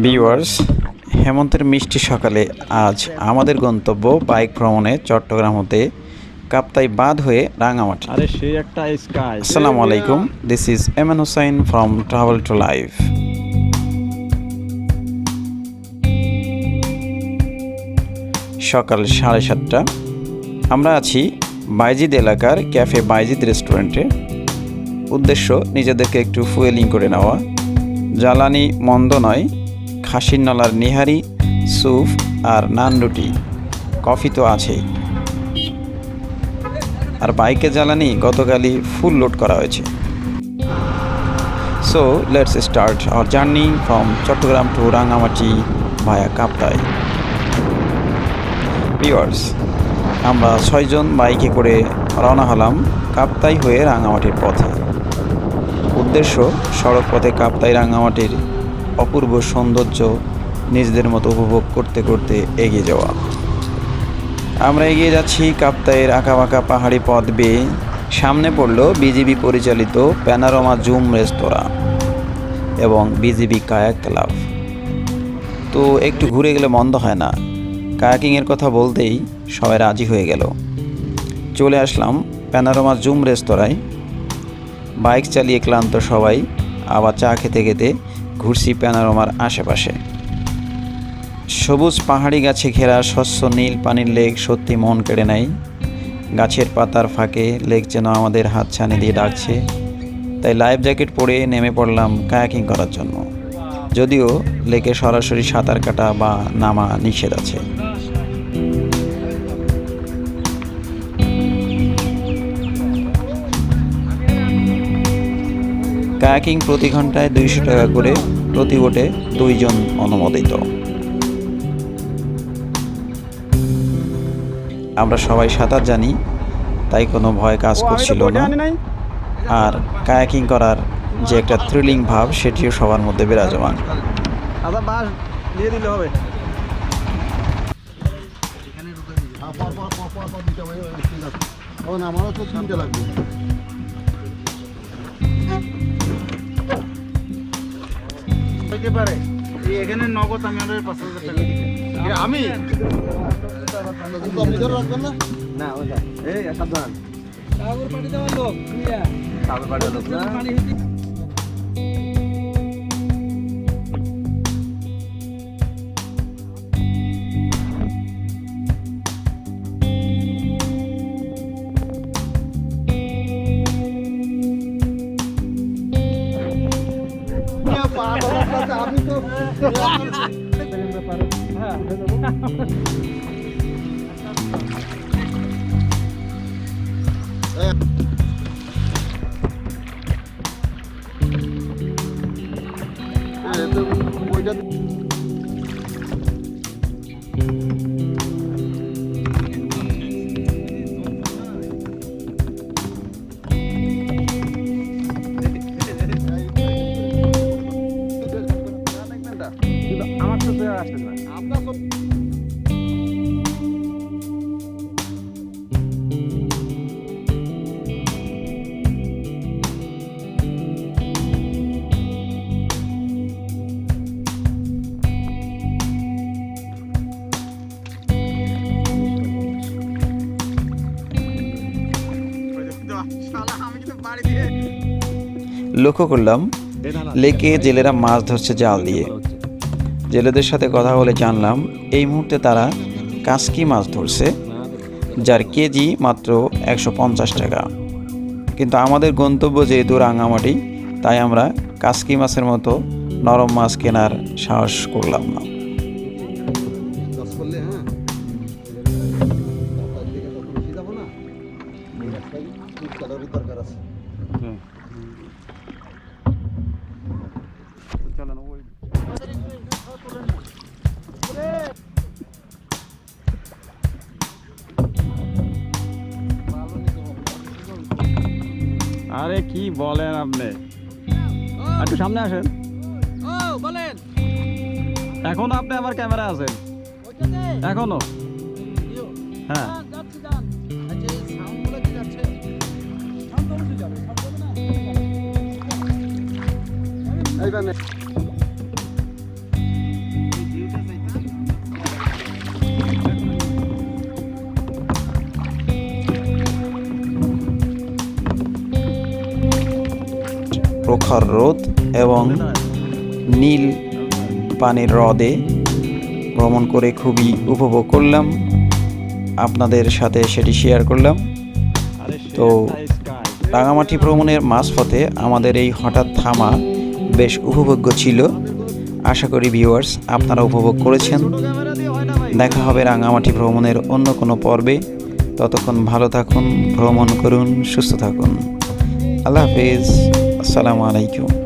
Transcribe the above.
Viewers, হেমন্তের মিষ্টি সকালে আজ আমাদের গন্তব্য বাইক ভ্রমণে চট্টগ্রাম হতে কাপ্তাই বাঁধ হয়ে রাঙামাটি। আসসালামু আলাইকুম, this is MN Hussain from travel to life. সকাল 7:30 আমরা আছি বাইজিদ এলাকার ক্যাফে বাইজিদ রেস্টুরেন্টে। উদ্দেশ্য নিজেদেরকে একটু ফুয়েলিং করে নেওয়া। জ্বালানি মন্দ নয়, খাসির নলার নিহারি, স্যুপ আর নান রুটি, কফি তো আছেই। আর বাইকে জ্বালানি গতকালই ফুল লোড করা হয়েছে। So let's start our journey from Chittagong to Rangamati via Kaptai. Viewers, আমরা 6 জন বাইকে করে রওনা হলাম কাপ্তাই হয়ে রাঙামাটির পথে। উদ্দেশ্য সড়ক পথে কাপ্তাই রাঙামাটির অপূর্ব সৌন্দর্য নিজেদের মতো উপভোগ করতে করতে এগিয়ে যাওয়া। আমরা এগিয়ে যাচ্ছি কাপ্তাইয়ের আঁকাবাঁকা পাহাড়ি পথ বেয়ে। সামনে পড়ল বিজিবি পরিচালিত প্যানারোমা জুম রেস্তোরাঁ এবং বিজিবি কায়াক ক্লাব। তো একটু ঘুরে গেলে মন্দ হয় না। কায়াকিংয়ের কথা বলতেই সবাই রাজি হয়ে গেল। চলে আসলাম প্যানারোমা জুম রেস্তোরাঁয়। বাইক চালিয়ে ক্লান্ত সবাই আবার চা খেতে খেতে ঘুরছি প্যানারোমার আশেপাশে। সবুজ পাহাড়ি গাছে ঘেরা স্বচ্ছ নীল পানির লেক সত্যি মন কেড়ে নেয়। গাছের পাতার ফাঁকে লেক যেন আমাদের হাত ছানি দিয়ে ডাকছে। তাই লাইফ জ্যাকেট পরে নেমে পড়লাম কায়াকিং করার জন্য। যদিও লেকে সরাসরি সাঁতার কাটা বা নামা নিষেধ আছে। কায়াকিং প্রতি ঘন্টায় 200 টাকা করে, প্রতি বোটে 2 জন অনুমোদিত। আমরা সবাই সাঁতার জানি, তাই কোনো ভয় কাজ করছিল না। আর কায়াকিং করার যে একটা থ্রিলিং ভাব, সেটিও সবার মধ্যে বিরাজমান। এখানে নগদ আমি 5,000 টাকা আমি রাখবেন না এই সাবধান সাগর পানি দেওয়ার লোক সাগর পানি দেওয়ার লোক না। আমি তো আমার তো আসছে না আপনার লক্ষ্য করলাম লেকে জেলেরা মাছ ধরছে জাল দিয়ে। জেলেদের সাথে কথা বলে জানলাম এই মুহূর্তে তারা কাসকি মাছ ধরছে, যার কেজি মাত্র 150 টাকা। কিন্তু আমাদের গন্তব্য যেহেতু রাঙামাটি, তাই আমরা কাসকি মাছের মতো নরম মাছ কেনার সাহস করলাম না। আরে কি বলেন আপনি, একটু সামনে আসেন। বলেন, এখনো আপনি আমার ক্যামেরা আছেন এখনো? হ্যাঁ প্রখর রোদ এবং নীল পানির হ্রদে ভ্রমণ করে খুবই উপভোগ করলাম, আপনাদের সাথে সেটি শেয়ার করলাম। তো রাঙামাটি ভ্রমণের মাঝপথে আমাদের এই হঠাৎ থামা বেশ উপভোগ্য ছিল। আশা করি ভিউয়ার্স আপনারা উপভোগ করেছেন। দেখা হবে রাঙামাটি ভ্রমণের অন্য কোনো পর্বে। ততক্ষণ ভালো থাকুন, ভ্রমণ করুন, সুস্থ থাকুন। আল্লাহ হাফেজ, আসসালামু আলাইকুম।